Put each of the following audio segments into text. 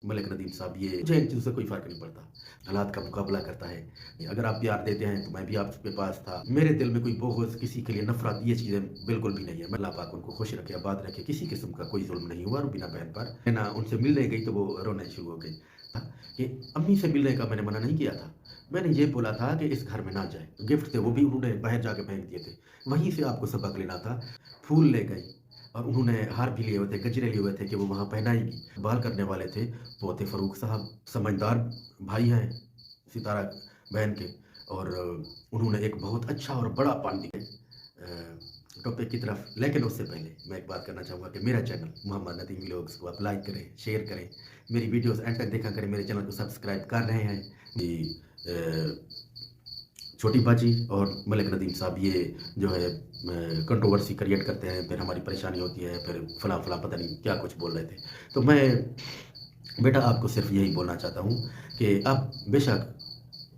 मलिक नदीम साहब, ये मुझे इन चीज़ों से कोई फ़र्क नहीं पड़ता। हालात का मुकाबला करता है। अगर आप प्यार देते हैं तो मैं भी आपके पास था। मेरे दिल में कोई बुग़्ज़, किसी के लिए नफ़रत, ये चीज़ें बिल्कुल भी नहीं है। अल्लाह पाक उनको खुश रखे, आबाद रखे। किसी किस्म का कोई ज़ुल्म नहीं हुआ रुबीना बहन पर। है ना, उनसे मिलने गई तो वो रोना शुरू हो गई। कि अम्मी से मिलने का मैंने मना नहीं किया था। मैंने ये बोला था कि इस घर में ना जाए। गिफ्ट थे वो भी उन्होंने बाहर जाके फेंक दिए थे। वहीं से आपको सबक लेना था। फूल ले गई और उन्होंने हार भी लिए हुए थे, गजरे लिए हुए थे कि वो वहाँ पहनाएँगी। बाल करने वाले थे, वो थे फ़ारूक साहब, समझदार भाई हैं सितारा बहन के। और उन्होंने एक बहुत अच्छा और बड़ा पान दिया टॉपिक की तरफ। लेकिन उससे पहले मैं एक बात करना चाहूँगा कि मेरा चैनल मोहम्मद नदीम व्लॉग्स को आप लाइक करें, शेयर करें, मेरी वीडियोस एंड तक देखा करें, मेरे चैनल को सब्सक्राइब कर रहे हैं कि छोटी बाजी और मलिक नदीम साहब ये जो है कंट्रोवर्सी क्रिएट करते हैं, फिर हमारी परेशानी होती है, फिर फलां फलां पता नहीं क्या कुछ बोल रहे थे। तो मैं बेटा आपको सिर्फ यही बोलना चाहता हूँ कि आप बेशक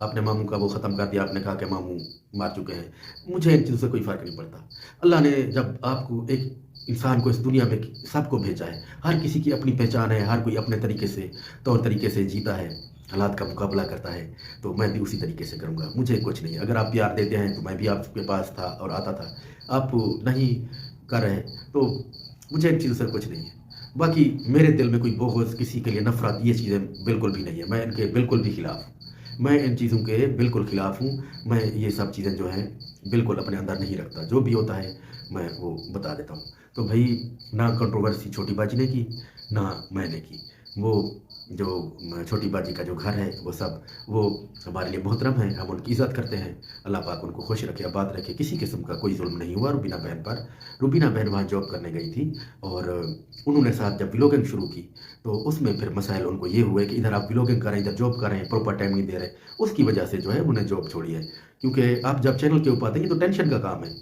आपने मामू का वो ख़त्म कर दिया, आपने कहा कि मामू मार चुके हैं। मुझे इन चीज़ों से कोई फ़र्क नहीं पड़ता। अल्लाह ने जब आपको एक इंसान को इस दुनिया में सबको भेजा है, हर किसी की अपनी पहचान है, हर कोई अपने तरीके से, तौर तरीके से जीता है, हालात का मुकाबला करता है, तो मैं भी उसी तरीके से करूँगा। मुझे कुछ नहीं, अगर आप प्यार देते हैं तो मैं भी आपके पास था और आता था। आप नहीं कर रहे, तो मुझे इन चीज़ों से कुछ नहीं है। बाकी मेरे दिल में कोई बुग़्ज़, किसी के लिए नफ़रत, ये चीज़ें बिल्कुल भी नहीं है। मैं इनके बिल्कुल भी खिलाफ़ हूँ। मैं इन चीज़ों के बिल्कुल खिलाफ़ हूँ। मैं ये सब चीज़ें जो हैं बिल्कुल अपने अंदर नहीं रखता। जो भी होता है मैं वो बता देता हूँ। तो भई ना कंट्रोवर्सी छोटी बाजी ने की, ना मैंने की। वो जो छोटी बाजी का जो घर है वो सब वो हमारे लिए मोहतरम है, हम उनकी इज़्ज़त करते हैं। अल्लाह पाक उनको खुश रखे, आबाद रखे। किसी किस्म का कोई ज़ुल्म नहीं हुआ रुबीना बहन पर। रुबीना बहन वहाँ जॉब करने गई थी और उन्होंने साथ जब व्लॉगिंग शुरू की, तो उसमें फिर मसाइल उनको ये हुए कि इधर आप व्लॉगिंग कर रहे हैं, इधर जॉब कर रहे हैं, प्रॉपर टाइम नहीं दे रहे। उसकी वजह से जो है उन्होंने जॉब छोड़ी है। क्योंकि आप जब चैनल के ऊपर आते हैं, ये तो टेंशन का काम है।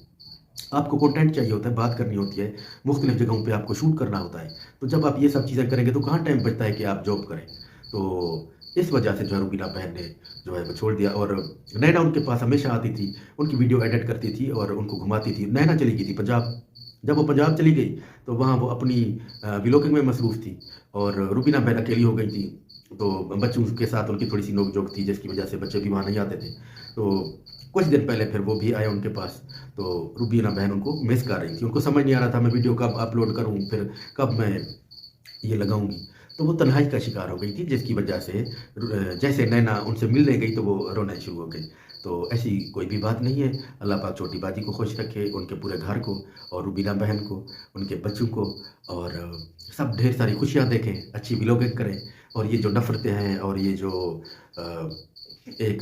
आपको कंटेंट चाहिए होता है, बात करनी होती है, मुख्तलिफ जगहों पे आपको शूट करना होता है। तो जब आप ये सब चीज़ें करेंगे तो कहाँ टाइम बचता है कि आप जॉब करें। तो इस वजह से जो है रुबीना बहन ने जो है वो छोड़ दिया। और नैना उनके पास हमेशा आती थी, उनकी वीडियो एडिट करती थी और उनको घुमाती थी। नैना चली गई थी पंजाब। जब वो पंजाब चली गई तो वहाँ वो अपनी व्लॉगिंग में मसरूफ़ थी और रुबीना बहन अकेली हो गई थी। तो बच्चों के साथ उनकी थोड़ी-सी नोक-झोंक थी, जिसकी वजह से बच्चे भी वहाँ नहीं आते थे। तो कुछ दिन पहले फिर वो भी आए उनके पास, तो रुबीना बहन उनको मिस कर रही थी। उनको समझ नहीं आ रहा था मैं वीडियो कब अपलोड करूँ, फिर कब मैं ये लगाऊँगी। तो वो तन्हाई का शिकार हो गई थी, जिसकी वजह से जैसे नैना उनसे मिलने गई तो वो रोना शुरू हो गई। तो ऐसी कोई भी बात नहीं है। अल्लाह पाक छोटी बाजी को खुश रखे, उनके पूरे घर को और रुबीना बहन को, उनके बच्चों को, और सब ढेर सारी खुशियाँ देखें, अच्छी व्लॉगिंग करें। और ये जो नफ़रतें हैं और ये जो अ, एक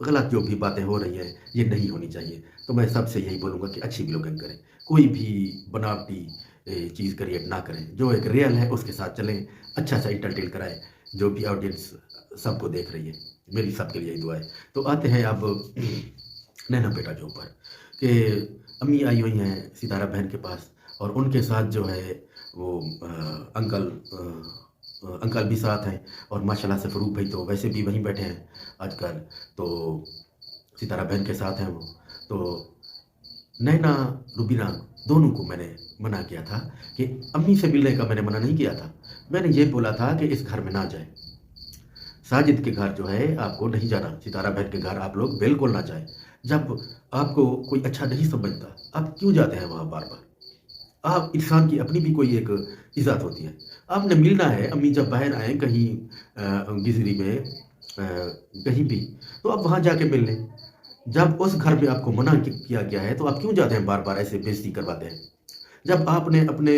गलत जो भी बातें हो रही हैं, ये नहीं होनी चाहिए। तो मैं सबसे यही बोलूँगा कि अच्छी व्लॉगिंग करें। कोई भी बनावटी चीज़ क्रिएट ना करें। जो एक रियल है उसके साथ चलें, अच्छा-सा एंटरटेन कराएँ, जो भी ऑडियंस सबको देख रही है। मेरी सबके लिए यही दुआ है। तो आते हैं अब नैना बेटा के ऊपर कि अम्मी आई हुई हैं सितारा बहन के पास और उनके साथ जो है वो अंकल अंकल भी साथ हैं और माशाल्लाह से फ़ारूक भाई तो वैसे भी वहीं बैठे हैं आजकल। तो सितारा बहन के साथ हैं वो। तो नैना, रुबीना दोनों को मैंने मना किया था कि अम्मी से मिलने का मैंने मना नहीं किया था। मैंने ये बोला था कि इस घर में ना जाएँ। साजिद के घर जो है आपको नहीं जाना, सितारा बहन के घर आप लोग बिल्कुल ना जाएँ। जब आपको कोई अच्छा नहीं समझता, आप क्यों जाते हैं वहाँ बार-बार? आप इंसान की अपनी भी कोई एक इज़्ज़त होती है। आपने मिलना है, अम्मी जब बाहर आएँ कहीं गिजरी में कहीं भी, तो आप वहाँ जाके मिल लें। जब उस घर में आपको मना किया गया है, तो आप क्यों जाते हैं बार-बार ऐसे बेइज़्ज़ती करवाते हैं? जब आपने अपने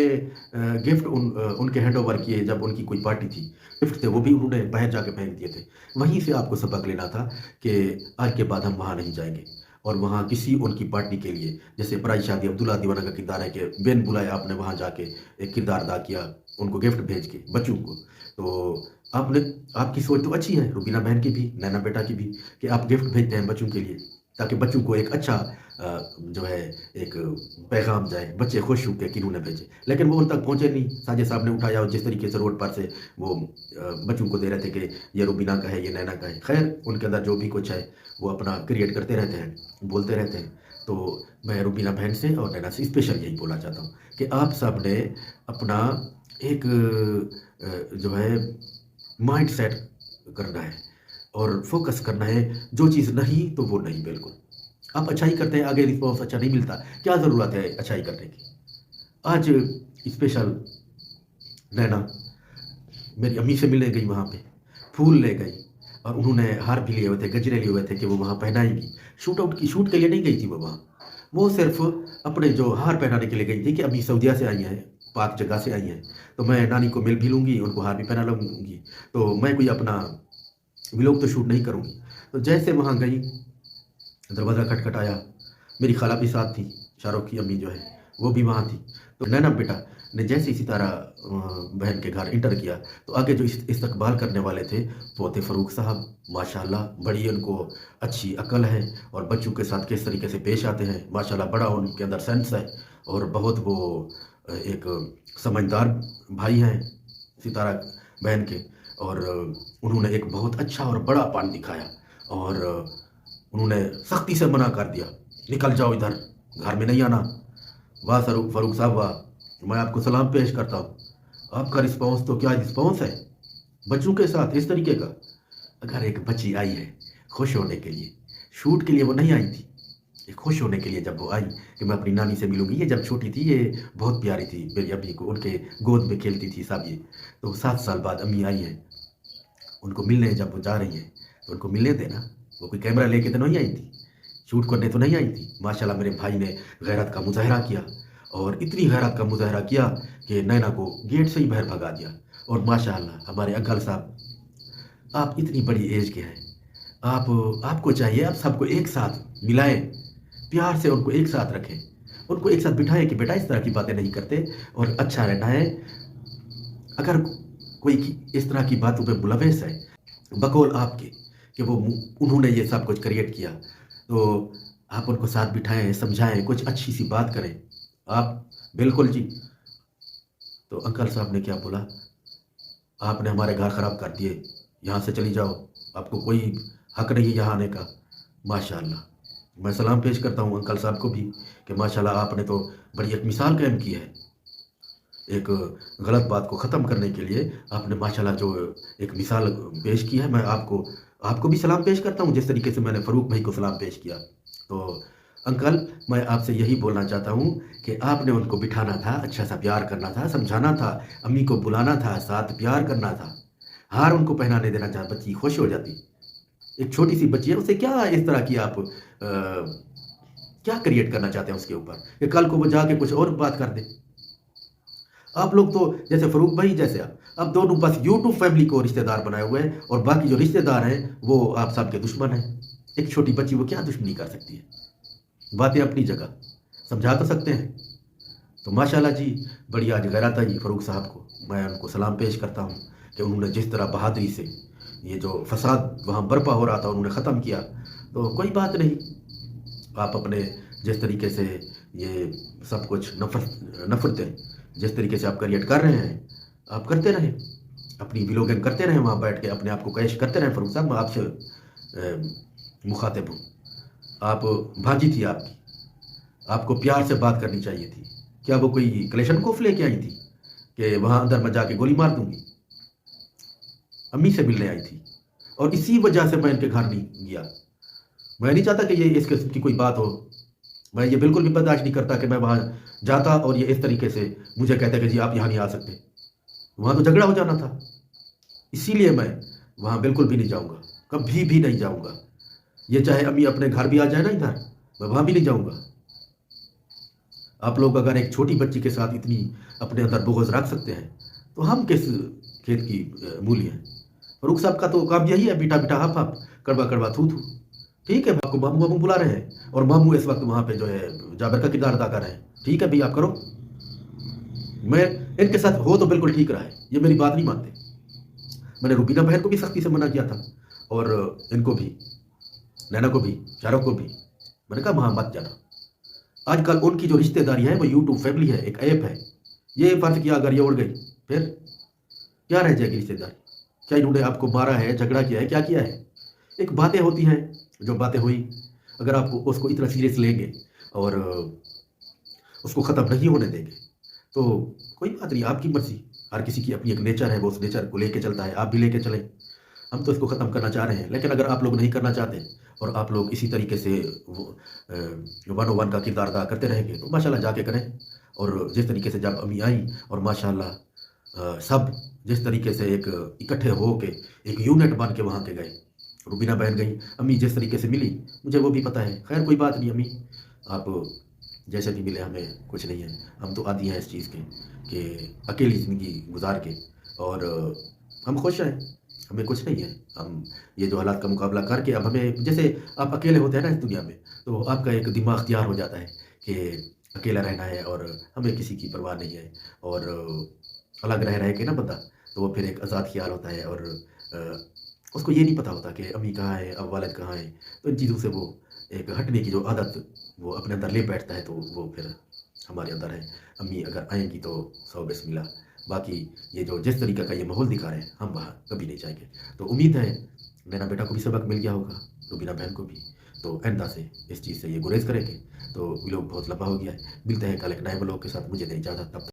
गिफ्ट उनके हैंडओवर किए, जब उनकी कोई पार्टी थी, गिफ्ट थे वो भी उन्होंने बाहर जाके फेंक दिए थे। वहीं से आपको सबक लेना था कि आज के बाद हम वहाँ नहीं जाएँगे और वहाँ किसी उनकी पार्टी के लिए, जैसे पराई शादी अब्दुल्ला दीवाना का किरदार है कि बिन बुलाए आपने वहाँ जाके एक किरदार अदा किया, उनको गिफ्ट भेज के, बच्चों को। तो आपने आपकी सोच तो अच्छी है, रुबीना बहन की भी, नैना बेटा की भी, कि आप गिफ्ट भेजते हैं बच्चों के लिए, ताकि बच्चों को एक अच्छा जो है एक पैगाम जाए, बच्चे खुश होके कि इन्होंने भेजे। लेकिन वो उन तक पहुँचे नहीं। साजिद साहब ने उठाया और जिस तरीके से रोड पर से वो बच्चों को दे रहे थे कि ये रुबीना का है, ये नैना का है। ख़ैर उनके अंदर जो भी कुछ है वो अपना क्रिएट करते रहते हैं, बोलते रहते हैं। तो मैं रुबीना बहन से और नैना से स्पेशल यही बोलना चाहता हूँ कि आप सब ने अपना एक जो है माइंड सेट करना है और फोकस करना है। जो चीज़ नहीं तो वो नहीं, बिल्कुल। आप अच्छाई करते हैं, आगे रिस्पॉन्स अच्छा नहीं मिलता, क्या ज़रूरत है अच्छाई करने की? आज स्पेशल नैना मेरी अम्मी से मिलने गई, वहाँ पे फूल ले गई और उन्होंने हार भी लिए हुए थे, गजरे लिए हुए थे कि वो वहाँ पहनाएंगी। शूट के लिए नहीं गई थी वो वहाँ, वो सिर्फ अपने जो हार पहनाने के लिए गई थी कि अम्मी सऊदीया से आई हैं, पाक जगह से आई हैं, तो मैं नानी को मिल भी लूँगी, उनको हार भी पहना लूँगी, तो मैं कोई अपना व्लॉग तो शूट नहीं करूँगी। तो जैसे वहाँ गई, दरवाज़ा खटखटाया, मेरी खाला भी साथ थी, शाहरुख की अम्मी जो है वो भी वहाँ थी। तो नैना बेटा ने जैसे इसी तरह बहन के घर इंटर किया, तो आगे जो इस्तकबाल करने वाले थे वो थे फ़ारूक साहब। माशाल्लाह बड़ी उनको अच्छी अकल है और बच्चों के साथ किस तरीके से पेश आते हैं, माशाल्लाह बड़ा उनके अंदर सेंस है और बहुत वो एक समझदार भाई हैं सितारा बहन के। और उन्होंने एक बहुत अच्छा और बड़ा पान दिखाया और उन्होंने सख्ती से मना कर दिया, निकल जाओ इधर, घर में नहीं आना। वाह फ़ारूक साहब वाह, मैं आपको सलाम पेश करता हूँ। आपका रिस्पॉन्स तो क्या रिस्पॉन्स है बच्चों के साथ इस तरीके का। अगर एक बच्ची आई है खुश होने के लिए, शूट के लिए वो नहीं आई थी, ये खुश होने के लिए जब वो आई कि मैं अपनी नानी से मिलूंगी। ये जब छोटी थी ये बहुत प्यारी थी मेरी अम्मी को, उनके गोद में खेलती थी सब ये। तो 7 साल बाद अम्मी आई हैं, उनको मिलने जब वो जा रही हैं तो उनको मिलने देना। वो कोई कैमरा लेके तो नहीं आई थी, शूट करने तो नहीं आई थी। माशाल्लाह मेरे भाई ने गैरत का मुजाहरा किया और इतनी गैरत का मुजाहरा किया कि नैना को गेट से ही बाहर भगा दिया। और माशाल्लाह हमारे अंकल साहब, आप इतनी बड़ी एज के हैं, आपको चाहिए आप सबको एक साथ मिलाएं, प्यार से उनको एक साथ रखें, उनको एक साथ बिठाएं कि बेटा इस तरह की बातें नहीं करते और अच्छा रहना है। अगर कोई इस तरह की बातों पे मुलविस है बकौल आपके कि वो उन्होंने ये सब कुछ क्रिएट किया, तो आप उनको साथ बिठाएं, समझाएं, कुछ अच्छी सी बात करें आप। बिल्कुल जी। तो अंकल साहब ने क्या बोला, आपने हमारे घर ख़राब कर दिए, यहाँ से चली जाओ, आपको कोई हक नहीं यहाँ आने का। माशाल्लाह मैं सलाम पेश करता हूँ अंकल साहब को भी कि माशाल्लाह आपने तो बड़ी एक मिसाल कायम की है। एक गलत बात को ख़त्म करने के लिए आपने माशाल्लाह जो एक मिसाल पेश की है, मैं आपको भी सलाम पेश करता हूँ जिस तरीके से मैंने फ़ारूक भाई को सलाम पेश किया। तो अंकल मैं आपसे यही बोलना चाहता हूँ कि आपने उनको बिठाना था, अच्छा सा प्यार करना था, समझाना था, अम्मी को बुलाना था, साथ प्यार करना था, हार उनको पहनाने देना था, बच्ची खुश हो जाती। एक छोटी सी बच्ची है, उसे क्या इस तरह की आप क्या क्रिएट करना चाहते हैं उसके ऊपर कि कल को वो जाके कुछ और बात कर दे। आप लोग तो जैसे फ़ारूक भाई जैसे आप दोनों बस यूट्यूब फैमिली को रिश्तेदार बनाए हुए हैं और बाकी जो रिश्तेदार हैं वो आप सबके दुश्मन हैं। एक छोटी बच्ची वो क्या दुश्मनी कर सकती है, बातें अपनी जगह, समझा तो सकते हैं। तो माशाल्लाह जी बड़ी आज गैरत आई फ़ारूक साहब को, मैं उनको सलाम पेश करता हूँ कि उन्होंने जिस तरह बहादुरी से ये जो फसाद वहाँ बर्पा हो रहा था उन्होंने ख़त्म किया। तो कोई बात नहीं, आप अपने जिस तरीके से ये सब कुछ नफरतें जिस तरीके से आप क्रिएट कर रहे हैं आप करते रहें, अपनी व्लॉगिंग करते रहें, वहाँ बैठ के अपने आप को कैश करते रहें। फ़ारूक साहब मैं आपसे मुखातिब हूँ, आप भांजी थी आपकी, आपको प्यार से बात करनी चाहिए थी। क्या वो कोई कलेशनकोफ लेके आई थी कि वहाँ अंदर मैं जाके गोली मार दूंगी? अम्मी से मिलने आई थी और इसी वजह से मैं इनके घर नहीं गया। मैं नहीं चाहता कि ये इस किस्म की कोई बात हो, मैं ये बिल्कुल भी बर्दाश्त नहीं करता कि मैं वहाँ जाता और ये इस तरीके से मुझे कहते कि जी आप यहाँ नहीं आ सकते। वहाँ तो झगड़ा हो जाना था, इसीलिए मैं वहाँ बिल्कुल भी नहीं जाऊँगा, कभी भी नहीं जाऊँगा। ये चाहे अम्मी अपने घर भी आ जाए ना इधर, मैं वहाँ भी नहीं जाऊँगा। आप लोग अगर एक छोटी बच्ची के साथ इतनी अपने अंदर बुग़्ज़ रख सकते हैं तो हम किस खेत की मूली हैं। फ़ारूक साहब का तो काम यही है, बीटा बीटा हप हप, कड़वा कड़वा थू थू। ठीक है, आपको मामू मामू बुला रहे हैं और मामू इस वक्त वहाँ पे जो है जाबिर का किरदार अदा कर रहे हैं। ठीक है भाई आप करो, मैं इनके साथ हो तो बिल्कुल ठीक रहा है, ये मेरी बात नहीं मानते। मैंने रुबीना बहन को भी सख्ती से मना किया था और इनको भी, नैना को भी, शाहरुख को भी, मैंने कहा वहाँ मत जाना। आजकल उनकी जो रिश्तेदारी है वो यूट्यूब फैमिली है, एक ऐप है, ये फर्ज किया अगर ये उड़ गई फिर क्या रह जाएगी रिश्तेदारी? क्या इन्होंने आपको मारा है, झगड़ा किया है, क्या किया है? एक बातें होती हैं, जो बातें हुई अगर आप उसको इतना सीरियस लेंगे और उसको ख़त्म नहीं होने देंगे तो कोई बात नहीं, आपकी मर्ज़ी। हर किसी की अपनी एक नेचर है, वो उस नेचर को लेके चलता है, आप भी लेके चलें। हम तो इसको ख़त्म करना चाह रहे हैं, लेकिन अगर आप लोग नहीं करना चाहते और आप लोग इसी तरीके से वो वन ओ वन का किरदार अदा करते रहेंगे, तो माशाल्लाह जाके करें। और जिस तरीके से जब अम्मी आईं और माशाल्लाह सब जिस तरीके से एक इकट्ठे हो के एक यूनिट बन के वहाँ के गए। रुबीना बहन गई, अम्मी जिस तरीके से मिली, मुझे वो भी पता है। खैर कोई बात नहीं अम्मी, आप जैसे भी मिले हमें कुछ नहीं है। हम तो आदी हैं इस चीज़ के कि अकेली ज़िंदगी गुज़ार के और हम खुश हैं, हमें कुछ नहीं है। हम ये जो हालात का मुकाबला करके अब हमें जैसे आप अकेले होते हैं ना इस दुनिया में, तो आपका एक दिमाग तैयार हो जाता है कि अकेला रहना है और हमें किसी की परवाह नहीं है। और अलग रह के ना बंदा, तो वो फिर एक आज़ाद ख़्याल होता है और अ, उसको ये नहीं पता होता कि अम्मी कहाँ है, अब वालिद कहाँ है। तो इन चीज़ों से वो एक हटने की जो आदत वो अपने अंदर ले बैठता है, तो वो फिर हमारे अंदर है। अम्मी अगर आएँगी तो सौ बिस्मिल्लाह, बाकी ये जो जिस तरीके का ये माहौल दिखा रहे हैं, हम वहाँ कभी नहीं जाएँगे। तो उम्मीद है नैना बेटा को भी सबक मिल गया होगा, रुबीना बहन को भी। तो आइंदा से इस चीज़ से ये गुरेज़ करेंगे। तो व्लॉग बहुत लंबा हो गया है। मिलते हैं कल एक नए व्लॉग के साथ, मुझे दें इजाज़त, तब तक